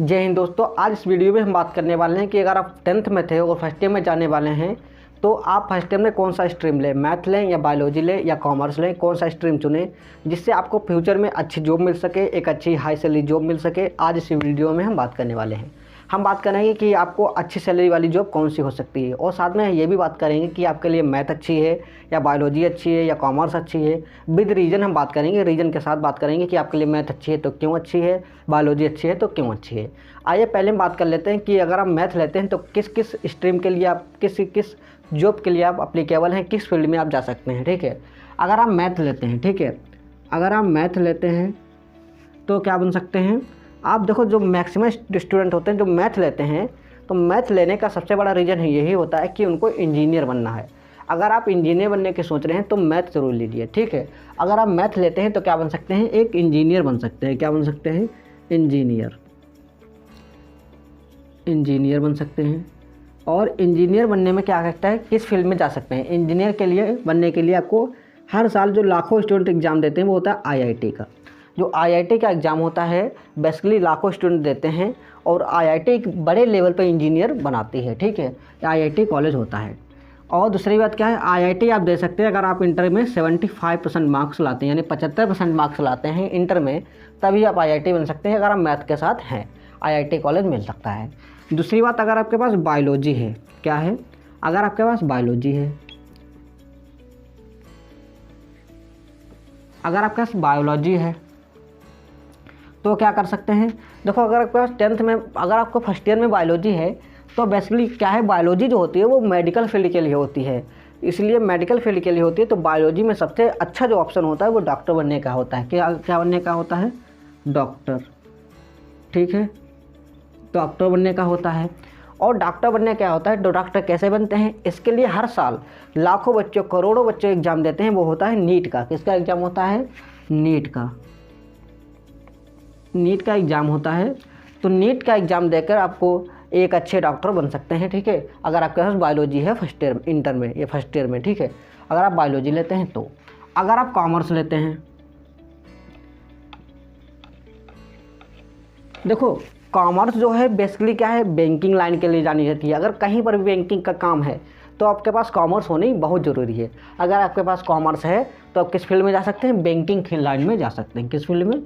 जय हिंद दोस्तों। आज इस वीडियो में हम बात करने वाले हैं कि अगर आप 10th में थे और फर्स्ट ईयर में जाने वाले हैं तो आप फर्स्ट ईयर में कौन सा स्ट्रीम लें, मैथ लें या बायोलॉजी लें या कॉमर्स लें, कौन सा स्ट्रीम चुनें जिससे आपको फ्यूचर में अच्छी जॉब मिल सके, एक अच्छी हाई सैलरी जॉब मिल सके। आज इस वीडियो में हम बात करने वाले हैं। हम बात करेंगे कि आपको अच्छी सैलरी वाली जॉब कौन सी हो सकती है और साथ में ये भी बात करेंगे कि आपके लिए मैथ अच्छी है या बायोलॉजी अच्छी है या कॉमर्स अच्छी है। विद रीज़न हम बात करेंगे, रीज़न के साथ बात करेंगे कि आपके लिए मैथ अच्छी है तो क्यों अच्छी है, बायोलॉजी अच्छी है तो क्यों अच्छी है। आइए पहले हम बात कर लेते हैं कि अगर आप मैथ लेते हैं तो किस किस स्ट्रीम के लिए आप किस जॉब के लिए आप अप्लीकेबल हैं, किस फील्ड में आप जा सकते हैं। ठीक है, अगर आप मैथ लेते हैं, ठीक है, अगर आप मैथ लेते हैं तो क्या बन सकते हैं आप। देखो, जो मैक्सिमम स्टूडेंट होते हैं जो मैथ लेते हैं तो मैथ लेने का सबसे बड़ा रीज़न यही होता है कि उनको इंजीनियर बनना है। अगर आप इंजीनियर बनने की सोच रहे हैं तो मैथ ज़रूर लीजिए। ठीक है, अगर आप मैथ लेते हैं तो क्या बन सकते हैं, एक इंजीनियर बन सकते हैं। क्या बन सकते हैं, इंजीनियर बन सकते हैं। और इंजीनियर बनने में क्या कहता है, किस फील्ड में जा सकते हैं। इंजीनियर के लिए बनने के लिए आपको हर साल जो लाखों स्टूडेंट एग्ज़ाम देते हैं वो होता है आईआईटी का। जो आईआईटी का एग्ज़ाम होता है बेसिकली लाखों स्टूडेंट देते हैं और आईआईटी एक बड़े लेवल पर इंजीनियर बनाती है। ठीक है, आईआईटी कॉलेज होता है। और दूसरी बात क्या है, आईआईटी आप दे सकते हैं अगर आप इंटर में 75% मार्क्स लाते हैं, यानी 75% मार्क्स लाते हैं इंटर में, तभी आप आईआईटी बन सकते हैं। अगर आप मैथ के साथ हैं आईआईटी कॉलेज मिल सकता है। दूसरी बात, अगर आपके पास बायोलॉजी है, क्या है, अगर आपके पास बायोलॉजी है, अगर आपके पास बायोलॉजी है तो क्या कर सकते हैं। देखो, अगर आपके पास 10th में, अगर आपको फर्स्ट ईयर में बायोलॉजी है तो बेसिकली क्या है, बायोलॉजी जो होती है वो मेडिकल फील्ड के लिए होती है, इसलिए मेडिकल फील्ड के लिए होती है। तो बायोलॉजी में सबसे अच्छा जो ऑप्शन होता है वो डॉक्टर बनने का होता है। क्या बनने का होता है, डॉक्टर। ठीक है, डॉक्टर बनने का होता है। और डॉक्टर बनने क्या होता है, तो डॉक्टर कैसे बनते हैं, इसके लिए हर साल लाखों बच्चों, करोड़ों बच्चे एग्ज़ाम देते हैं। वो होता है नीट का। किसका एग्ज़ाम होता है, नीट का एग्ज़ाम होता है। तो नीट का एग्ज़ाम देकर आपको एक अच्छे डॉक्टर बन सकते हैं। ठीक है, अगर आपके पास बायोलॉजी है फर्स्ट ईयर इंटर में या फर्स्ट ईयर में। ठीक है, अगर आप बायोलॉजी लेते हैं तो। अगर आप कॉमर्स लेते हैं, देखो कॉमर्स जो है बेसिकली क्या है, बैंकिंग लाइन के लिए जानी जाती है। अगर कहीं पर भी बैंकिंग का काम है तो आपके पास कॉमर्स होनी बहुत ज़रूरी है। अगर आपके पास कॉमर्स है तो आप किस फील्ड में जा सकते हैं, बैंकिंग लाइन में जा सकते हैं। किस फील्ड में,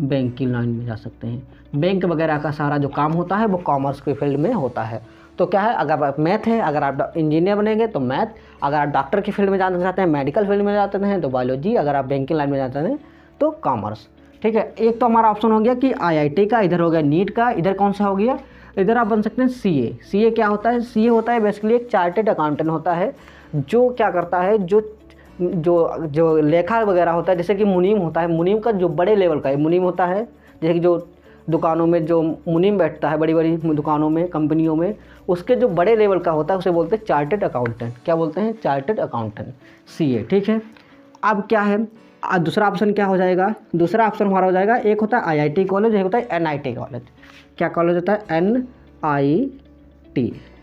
बैंकिंग लाइन में जा सकते हैं। बैंक वगैरह का सारा जो काम होता है वो कॉमर्स के फील्ड में होता है। तो क्या है, अगर आप मैथ है, अगर आप इंजीनियर बनेंगे तो मैथ, अगर आप डॉक्टर की फील्ड में जाना चाहते हैं, मेडिकल फील्ड में जाते हैं तो बायोलॉजी, अगर आप बैंकिंग लाइन में जाते हैं तो कॉमर्स। ठीक है, एक तो हमारा ऑप्शन हो गया कि आईआईटी का, इधर हो गया नीट का, इधर कौन सा हो गया, इधर आप बन सकते हैं सीए। सीए क्या होता है, सीए होता है बेसिकली एक चार्टेड अकाउंटेंट होता है जो क्या करता है, जो लेखा वगैरह होता है। जैसे कि मुनीम होता है, मुनीम का जो बड़े लेवल का है मुनीम होता है, जैसे कि जो दुकानों में जो मुनीम बैठता है बड़ी बड़ी दुकानों में, कंपनियों में, उसके जो बड़े लेवल का होता है उसे बोलते हैं चार्टेड अकाउंटेंट। क्या बोलते हैं, चार्टेड अकाउंटेंट, सीए। ठीक है, अब क्या है, दूसरा ऑप्शन क्या हो जाएगा, दूसरा ऑप्शन हमारा हो जाएगा, एक होता है आईआईटी कॉलेज, एक होता है एनआईटी कॉलेज। क्या कॉलेज होता है,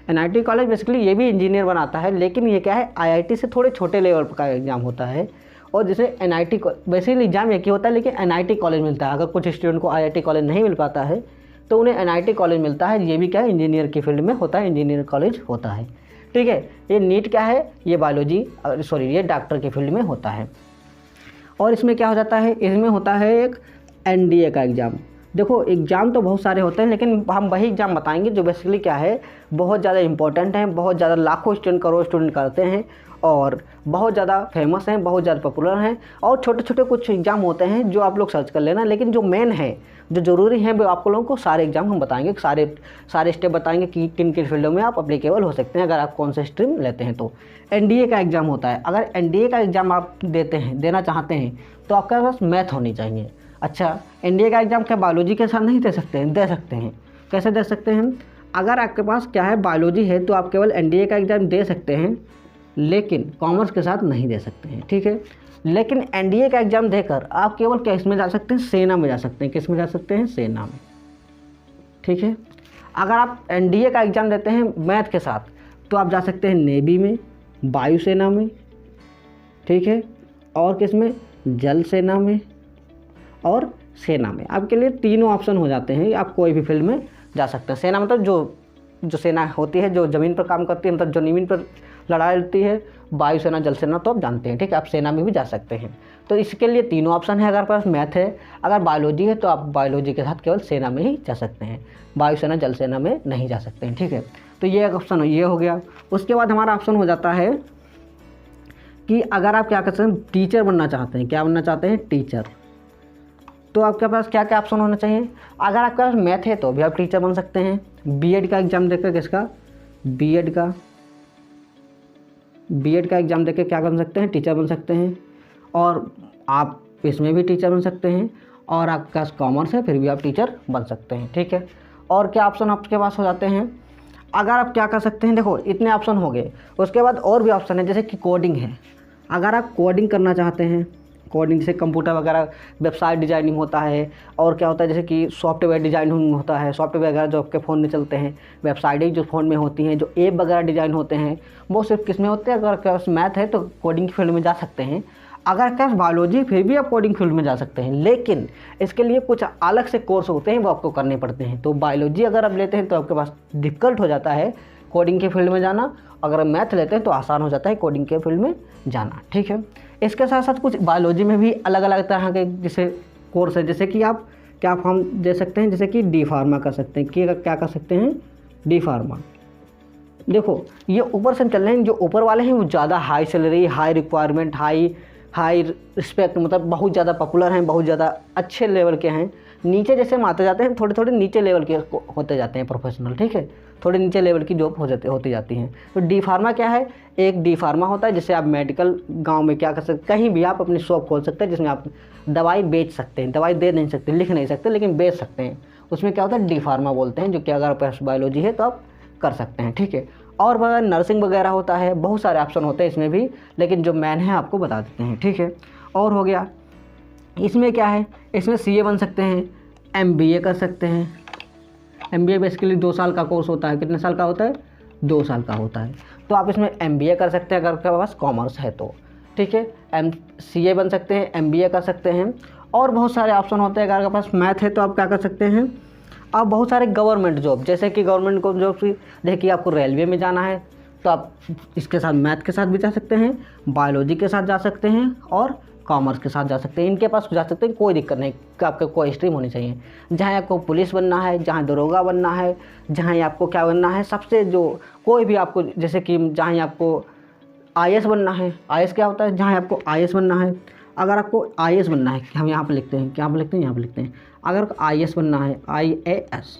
एनआईटी कॉलेज बेसिकली ये भी इंजीनियर बनाता है, लेकिन ये क्या है, आईआईटी से थोड़े छोटे लेवल का एग्ज़ाम होता है। और जैसे एनआईटी बेसिकली एग्ज़ाम एक ही होता है, लेकिन एनआईटी कॉलेज मिलता है। अगर कुछ स्टूडेंट को आईआईटी कॉलेज नहीं मिल पाता है तो उन्हें एनआईटी कॉलेज मिलता है। ये भी क्या है, इंजीनियर की फील्ड में होता है, इंजीनियर कॉलेज होता है। ठीक है, ये नीट क्या है, ये बायोलॉजी ये डॉक्टर की फील्ड में होता है। और इसमें क्या हो जाता है, इसमें होता है एक एनडीए का एग्ज़ाम। देखो एग्ज़ाम तो बहुत सारे होते हैं, लेकिन हम वही एग्ज़ाम बताएंगे जो बेसिकली क्या है, बहुत ज़्यादा इंपॉर्टेंट हैं, बहुत ज़्यादा लाखों स्टूडेंट, करोड़ स्टूडेंट करते हैं और बहुत ज़्यादा फेमस हैं, बहुत ज़्यादा पॉपुलर हैं। और छोटे छोटे कुछ एग्ज़ाम होते हैं जो आप लोग सर्च कर लेना, लेकिन जो मेन है, जो ज़रूरी है, वो आप लोगों को सारे एग्ज़ाम हम बताएंगे, सारे स्टेप बताएंगे कि किन किन फील्डों में आप अप्लीकेबल हो सकते हैं अगर आप कौन से स्ट्रीम लेते हैं तो। एनडीए का एग्ज़ाम होता है, अगर एनडीए का एग्ज़ाम आप देना चाहते हैं तो आपके पास मैथ होनी चाहिए। अच्छा, एनडीए का एग्ज़ाम क्या बायोलॉजी के साथ नहीं दे सकते हैं, दे सकते हैं। कैसे दे सकते हैं, अगर आपके पास क्या है, बायोलॉजी है तो आप केवल एनडीए का एग्ज़ाम दे सकते हैं, लेकिन कॉमर्स के साथ नहीं दे सकते हैं। ठीक है, लेकिन एनडीए का एग्ज़ाम देकर आप केवल किस में जा सकते हैं, सेना में जा सकते हैं। किस में जा सकते हैं, सेना में। ठीक है, अगर आप एनडीए का एग्ज़ाम देते हैं मैथ के साथ तो आप जा सकते हैं नेवी में, वायुसेना में। ठीक है, और किस में, जल सेना में और सेना में। आपके लिए तीनों ऑप्शन हो जाते हैं, आप कोई भी फील्ड में जा सकते हैं। सेना मतलब जो सेना होती है जो ज़मीन पर काम करती है, मतलब जो ज़मीन पर लड़ाई लड़ती है, वायुसेना, जल सेना, तो आप जानते हैं, ठीक है। आप सेना में भी जा सकते हैं। तो इसके लिए तीनों ऑप्शन है। अगर आपके पास मैथ है, अगर बायोलॉजी है तो आप बायोलॉजी के साथ केवल सेना में ही जा सकते हैं, वायुसेना, जल सेना में नहीं जा सकते हैं, ठीक है। तो ये एक ऑप्शन ये हो गया। उसके बाद हमारा ऑप्शन हो जाता है कि अगर आप क्या करते हैं, टीचर बनना चाहते हैं। क्या बनना चाहते हैं? टीचर। तो आपके पास क्या क्या ऑप्शन होना चाहिए? अगर आपके पास मैथ है तो भी आप टीचर बन सकते हैं। बीएड का एग्ज़ाम देकर, किसका? बीएड का एग्ज़ाम देकर क्या बन सकते हैं? टीचर बन सकते हैं। और आप इसमें भी टीचर बन सकते हैं। और आपके पास कॉमर्स है फिर भी आप टीचर बन सकते हैं, ठीक है। और क्या ऑप्शन आपके पास हो जाते हैं? अगर आप क्या कर सकते हैं, देखो इतने ऑप्शन हो गए। उसके बाद और भी ऑप्शन है, जैसे कि कोडिंग है। अगर आप कोडिंग करना चाहते हैं, कोडिंग से कंप्यूटर वगैरह, वेबसाइट डिजाइनिंग होता है, और क्या होता है जैसे कि सॉफ्टवेयर डिजाइनिंग होता है, सॉफ्टवेयर वगैरह जो आपके फ़ोन में चलते हैं, वेबसाइटें जो फ़ोन में होती हैं, जो ऐप वगैरह डिज़ाइन होते हैं, वो सिर्फ किस में होते हैं? अगर आपके पास मैथ है तो कोडिंग की फील्ड में जा सकते हैं। अगर आपके पास बायोलॉजी फिर भी आप कोडिंग फील्ड में जा सकते हैं, लेकिन इसके लिए कुछ अलग से कोर्स होते हैं, वो आपको करने पड़ते हैं। तो बायोलॉजी अगर आप लेते हैं तो आपके पास डिफ़िकल्ट हो जाता है कोडिंग के फील्ड में जाना। अगर आप मैथ लेते हैं तो आसान हो जाता है कोडिंग के फील्ड में जाना, ठीक है। इसके साथ साथ कुछ बायोलॉजी में भी अलग अलग तरह के जैसे कोर्स है, जैसे कि आप क्या फॉर्म दे सकते हैं, जैसे कि डी फार्मा कर सकते हैं। क्या कर सकते हैं? D pharma. देखो ये ऊपर से चल रहे हैं, जो ऊपर वाले हैं वो ज़्यादा high salary, high requirement, high respect, मतलब बहुत ज़्यादा पॉपुलर हैं, बहुत ज़्यादा अच्छे लेवल के हैं। नीचे जैसे हम आते जाते हैं, थोड़े थोड़े नीचे लेवल के होते जाते हैं प्रोफेशनल, ठीक है। थोड़े नीचे लेवल की जॉब होती जाती हैं। तो डी फार्मा क्या है? एक डी फार्मा होता है जिससे आप मेडिकल गांव में क्या कर सकते, कहीं भी आप अपनी शॉप खोल सकते हैं, जिसमें आप दवाई बेच सकते हैं। दवाई दे नहीं सकते, लिख नहीं सकते, लेकिन बेच सकते हैं। उसमें क्या होता है? डी फार्मा बोलते हैं, जो कि अगर आपके पास बायोलॉजी है तो आप कर सकते हैं, ठीक है। और वगैरह नर्सिंग वगैरह होता है, बहुत सारे ऑप्शन होते हैं इसमें भी, लेकिन जो मेन है आपको बता देते हैं, ठीक है। और हो गया इसमें क्या है? इसमें सीए बन सकते हैं, एमबीए कर सकते हैं। एमबीए बेसिकली 2 साल का कोर्स होता है। कितने साल का होता है? 2 साल का होता है। तो आप इसमें एमबीए कर सकते हैं अगर आपके पास कॉमर्स है तो, ठीक है। सीए बन सकते हैं, एमबीए कर सकते हैं। और बहुत सारे ऑप्शन होते हैं। अगर आपके पास मैथ है तो आप क्या कर सकते हैं? आप बहुत सारे गवर्नमेंट जॉब, जैसे कि गवर्नमेंट को जॉब की, देखिए आपको रेलवे में जाना है तो आप इसके साथ मैथ के साथ भी जा सकते हैं, बायोलॉजी के साथ जा सकते हैं, और कॉमर्स के साथ जा सकते हैं। इनके पास जा सकते हैं, कोई दिक्कत नहीं कि आपको कोई स्ट्रीम होनी चाहिए। जहाँ आपको पुलिस बनना है, जहाँ दरोगा बनना है, जहाँ आपको क्या बनना है, सबसे जो कोई भी आपको, जैसे कि जहाँ आपको आईएएस बनना है। आईएएस क्या होता है? जहाँ आपको आईएएस बनना है। अगर आपको आईएएस बनना है, हम यहाँ पर लिखते हैं, क्या लिखते हैं? यहाँ पर लिखते हैं। अगर आईएएस बनना है, आईएएस,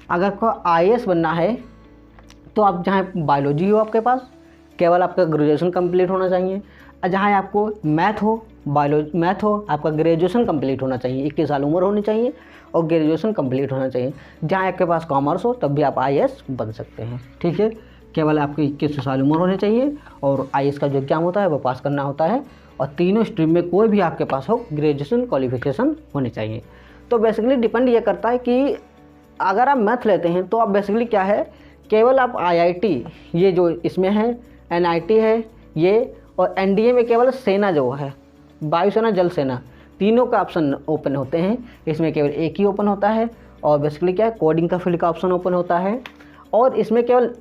अगर आपको आईएएस बनना है तो आप जहाँ बायोलॉजी हो आपके पास, केवल आपका ग्रेजुएशन कंप्लीट होना चाहिए। जहाँ आपको मैथ हो, आपका ग्रेजुएशन कंप्लीट होना चाहिए, 21 साल उम्र होनी चाहिए और ग्रेजुएशन कंप्लीट होना चाहिए। जहाँ आपके पास कॉमर्स हो तब भी आप आईएएस बन सकते हैं, ठीक है। केवल आपकी 21 साल उम्र होनी चाहिए और आईएएस का जो एग्ज़ाम होता है वो पास करना होता है। और तीनों स्ट्रीम में कोई भी आपके पास हो, ग्रेजुएशन क्वालिफिकेशन होनी चाहिए। तो बेसिकली डिपेंड ये करता है कि अगर आप मैथ लेते हैं तो आप बेसिकली क्या है, केवल आप आईआईटी, ये जो इसमें है एनआईटी है ये, और एनडीए में केवल सेना जो है, वायुसेना, जल सेना, तीनों का ऑप्शन ओपन होते हैं। इसमें केवल एक ही ओपन होता है। और बेसिकली क्या है, कोडिंग का फील्ड का ऑप्शन ओपन होता है। और इसमें केवल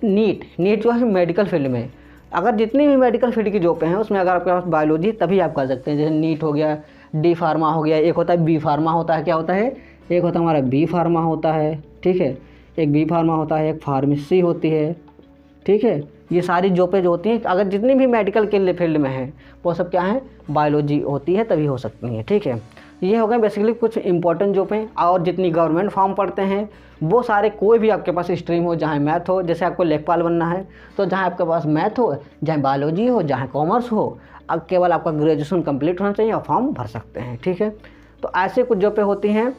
नीट जो है मेडिकल फील्ड में, अगर जितनी भी मेडिकल फील्ड की जॉब हैं उसमें अगर आपके पास बायोलॉजी तभी आप कर सकते हैं। जैसे नीट हो गया, डी फार्मा हो गया, एक होता है बी फार्मा होता है। क्या होता है? एक होता है हमारा बी फार्मा होता है, ठीक है। एक बी फार्मा होता है, एक फार्मेसी होती है, ठीक है। ये सारी जॉबें जो होती हैं, अगर जितनी भी मेडिकल के फील्ड में हैं वो सब क्या है, बायोलॉजी होती है तभी हो सकती हैं, ठीक है। ये हो गए बेसिकली कुछ इंपॉर्टेंट जॉबें। और जितनी गवर्नमेंट फॉर्म पढ़ते हैं वो सारे, कोई भी आपके पास स्ट्रीम हो, जहाँ मैथ हो, जैसे आपको लेखपाल बनना है तो जहाँ आपके पास मैथ हो, जहाँ बायोलॉजी हो, जहाँ कॉमर्स हो, अब केवल आपका ग्रेजुएशन कंप्लीट होना चाहिए और फॉर्म भर सकते हैं, ठीक है। तो ऐसे कुछ जॉबें होती हैं।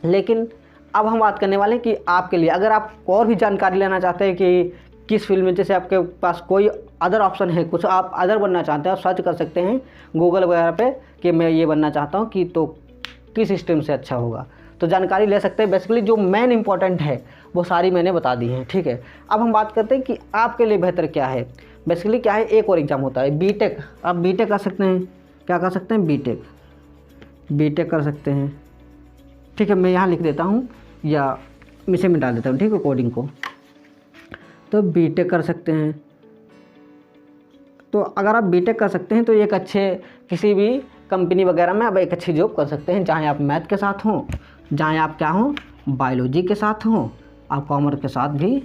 लेकिन अब हम बात करने वाले हैं कि आपके लिए, अगर आप और भी जानकारी लेना चाहते हैं कि किस फील्ड में, जैसे आपके पास कोई अदर ऑप्शन है, कुछ आप अदर बनना चाहते हैं, आप सर्च कर सकते हैं गूगल वगैरह पे कि मैं ये बनना चाहता हूँ कि तो किस स्ट्रीम से अच्छा होगा, तो जानकारी ले सकते हैं। बेसिकली जो मेन इंपॉर्टेंट है वो सारी मैंने बता दी हैं, ठीक है। अब हम बात करते हैं कि आपके लिए बेहतर क्या है। बेसिकली क्या है, एक और एग्ज़ाम होता है बीटेक। आप बीटेक कर सकते हैं, क्या कर सकते हैं, बीटेक। बीटेक कर सकते हैं। ठीक है, मैं यहाँ लिख देता हूँ या इसे मिटा देता हूँ, ठीक है, कोडिंग को। तो बीटेक कर सकते हैं। तो अगर आप बीटेक कर सकते हैं तो एक अच्छे किसी भी कंपनी वगैरह में आप एक अच्छी जॉब कर सकते हैं, चाहे आप मैथ के साथ हों, चाहे आप क्या हों, बायोलॉजी के साथ हों, आप कॉमर्स के साथ भी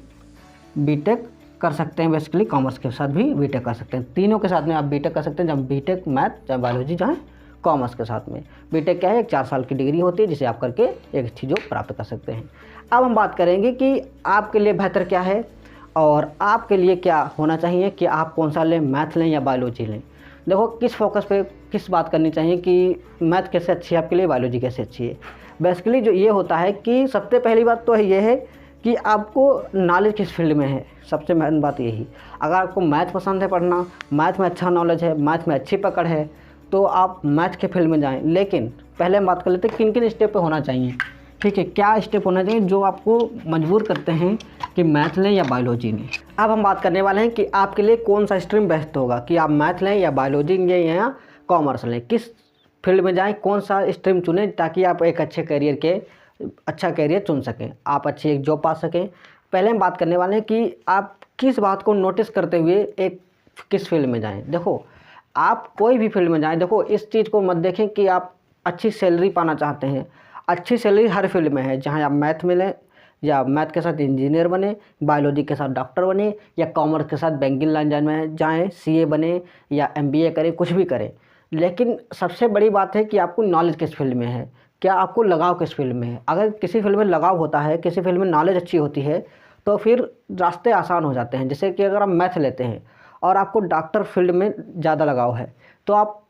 बीटेक कर सकते हैं। बेसिकली कॉमर्स के साथ भी बीटेक कर सकते हैं, तीनों के साथ में आप बीटेक कर सकते हैं, जब बीटेक मैथ, चाहे बायोलॉजी, चाहे कॉमर्स के साथ में। बीटेक क्या है, एक 4 साल की डिग्री होती है जिसे आप करके एक अच्छी जॉब प्राप्त कर सकते हैं। अब हम बात करेंगे कि आपके लिए बेहतर क्या है और आपके लिए क्या होना चाहिए कि आप कौन सा लें, मैथ लें या बायोलॉजी लें। देखो किस फोकस पे किस बात करनी चाहिए कि मैथ कैसे अच्छी है आपके लिए, बायोलॉजी कैसे अच्छी है। बेसिकली जो ये होता है कि सबसे पहली बात तो ये है कि आपको नॉलेज किस फील्ड में है, सबसे मेन बात यही। अगर आपको मैथ पसंद है पढ़ना, मैथ में अच्छा नॉलेज है, मैथ में अच्छी पकड़ है, तो आप मैथ के फील्ड में जाएं। लेकिन पहले हम बात कर लेते हैं किन किन स्टेप पे होना चाहिए। ठीक है, क्या स्टेप होना चाहिए जो आपको मजबूर करते हैं कि मैथ लें या बायोलॉजी लें। अब हम बात करने वाले हैं कि आपके लिए कौन सा स्ट्रीम बेस्ट होगा, कि आप मैथ लें या बायोलॉजी लें या कॉमर्स लें, किस फील्ड में जाएं, कौन सा स्ट्रीम चुनें ताकि आप एक अच्छा करियर चुन सकें, आप अच्छी एक जॉब पा सकें। पहले हम बात करने वाले हैं कि आप किस बात को नोटिस करते हुए एक किस फील्ड में जाएं। देखो आप कोई भी फील्ड में जाएं, देखो इस चीज़ को मत देखें कि आप अच्छी सैलरी पाना चाहते हैं। अच्छी सैलरी हर फील्ड में है, चाहे आप मैथ में लें या मैथ के साथ इंजीनियर बने, बायोलॉजी के साथ डॉक्टर बने, या कॉमर्स के साथ बैंकिंग लाइन में जाएँ, सीए बने या एमबीए करें, कुछ भी करें। लेकिन सबसे बड़ी बात है कि आपको नॉलेज किस फील्ड में है, क्या आपको लगाव किस फील्ड में है। अगर किसी फील्ड में लगाव होता है, किसी फील्ड में नॉलेज अच्छी होती है, तो फिर रास्ते आसान हो जाते हैं। जैसे कि अगर आप मैथ लेते हैं और आपको डॉक्टर फील्ड में ज़्यादा लगाव है तो आप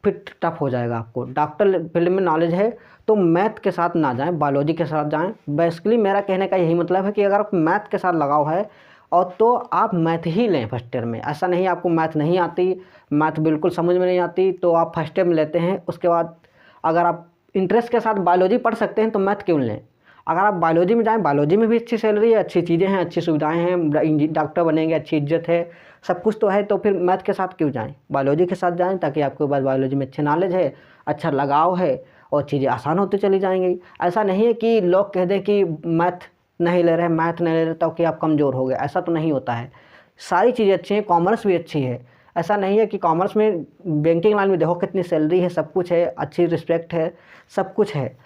फिर टफ हो जाएगा। आपको डॉक्टर फील्ड में नॉलेज है तो मैथ के साथ ना जाएं, बायोलॉजी के साथ जाएं। बेसिकली मेरा कहने का यही मतलब है कि अगर आप मैथ के साथ लगाव है और तो आप मैथ ही लें फर्स्ट ईयर में। ऐसा नहीं आपको मैथ नहीं आती, मैथ बिल्कुल समझ में नहीं आती तो आप फर्स्ट ईयर में लेते हैं, उसके बाद अगर आप इंटरेस्ट के साथ बायोलॉजी पढ़ सकते हैं तो मैथ क्यों लें। अगर आप बायोलॉजी में जाएं, बायोलॉजी में भी अच्छी सैलरी है, अच्छी चीज़ें हैं, अच्छी सुविधाएं हैं, डॉक्टर बनेंगे, अच्छी इज्जत है, सब कुछ तो है, तो फिर मैथ के साथ क्यों जाएं, बायोलॉजी के साथ जाएं ताकि आपके पास बायोलॉजी में अच्छी नॉलेज है, अच्छा लगाव है और चीज़ें आसान होती चली जाएंगी। ऐसा नहीं है कि लोग कह दें कि मैथ नहीं ले रहे तो कि आप कमज़ोर हो गए, ऐसा तो नहीं होता है। सारी चीज़ें अच्छी हैं, कॉमर्स भी अच्छी है। ऐसा नहीं है कि कॉमर्स में बैंकिंग लाइन में देखो कितनी सैलरी है, सब कुछ है, अच्छी रिस्पेक्ट है, सब कुछ है।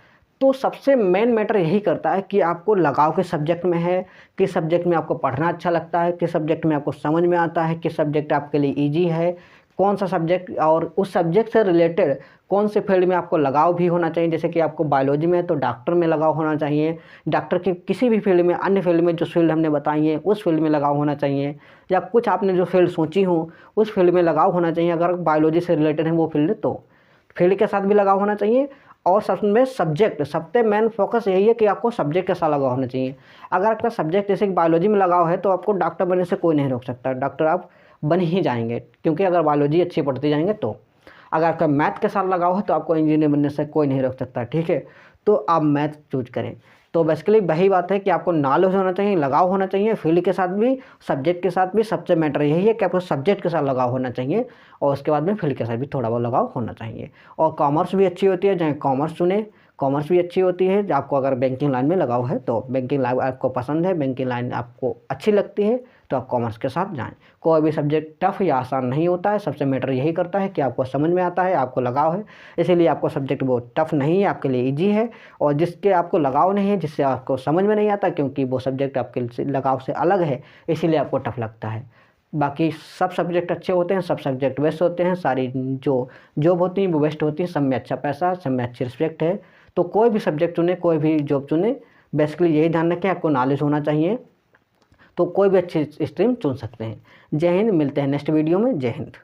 तो सबसे मेन मैटर यही करता है कि आपको लगाव किस सब्जेक्ट में है, किस सब्जेक्ट में आपको पढ़ना अच्छा लगता है, किस सब्जेक्ट में आपको समझ में आता है, किस सब्जेक्ट आपके लिए ईजी है, कौन सा सब्जेक्ट, और उस सब्जेक्ट से रिलेटेड कौन से फील्ड में आपको लगाव भी होना चाहिए। जैसे कि आपको बायोलॉजी में है तो डॉक्टर में लगाव होना चाहिए, डॉक्टर के किसी भी फील्ड में, अन्य फील्ड में जो फील्ड हमने बताई है उस फील्ड में लगाव होना चाहिए, या कुछ आपने जो फील्ड सोची हो उस फील्ड में लगाव होना चाहिए। अगर बायोलॉजी से रिलेटेड है वो फील्ड तो फील्ड के साथ भी लगाव होना चाहिए। और सबसे सब्जेक्ट, सबसे मेन फोकस यही है कि आपको सब्जेक्ट के साथ लगाव होना चाहिए। अगर आपका सब्जेक्ट जैसे कि बायोलॉजी में लगाव है तो आपको डॉक्टर बनने से कोई नहीं रोक सकता, डॉक्टर आप बन ही जाएंगे, क्योंकि अगर बायोलॉजी अच्छी पढ़ते जाएंगे तो। अगर आपका मैथ के साथ लगाव है तो आपको इंजीनियर बनने से कोई नहीं रोक सकता, ठीक है। तो आप मैथ चूज करें। तो बेसिकली वही बात है कि आपको नॉलेज होना चाहिए, लगाव होना चाहिए, फील्ड के साथ भी, सब्जेक्ट के साथ भी। सबसे मैटर यही है कि आपको सब्जेक्ट के साथ लगाव होना चाहिए और उसके बाद में फील्ड के साथ भी थोड़ा बहुत लगाव होना चाहिए। और कॉमर्स भी अच्छी होती है, चाहे कॉमर्स चुने, कॉमर्स भी अच्छी होती है। आपको अगर बैंकिंग लाइन में लगाव है तो, बैंकिंग लाइन आपको पसंद है, बैंकिंग लाइन आपको अच्छी लगती है तो आप कॉमर्स के साथ जाएं। कोई भी सब्जेक्ट टफ या आसान नहीं होता है, सबसे मैटर यही करता है कि आपको समझ में आता है, आपको लगाव है। इसीलिए आपको सब्जेक्ट बहुत टफ नहीं है, आपके लिए ईजी है। और जिसके आपको लगाव नहीं है, जिससे आपको समझ में नहीं आता, क्योंकि वो सब्जेक्ट आपके लगाव से अलग है, इसीलिए आपको टफ लगता है। बाकी सब सब्जेक्ट अच्छे होते हैं, सब सब्जेक्ट बेस्ट होते हैं, सारी जो जॉब होती हैं वो बेस्ट होती हैं, सब में अच्छा पैसा, सब में अच्छी रिस्पेक्ट है। तो कोई भी सब्जेक्ट चुने, कोई भी जॉब चुने, बेसिकली यही ध्यान रखें आपको नॉलेज होना चाहिए, तो कोई भी अच्छी स्ट्रीम चुन सकते हैं। जय हिंद, मिलते हैं नेक्स्ट वीडियो में। जय हिंद।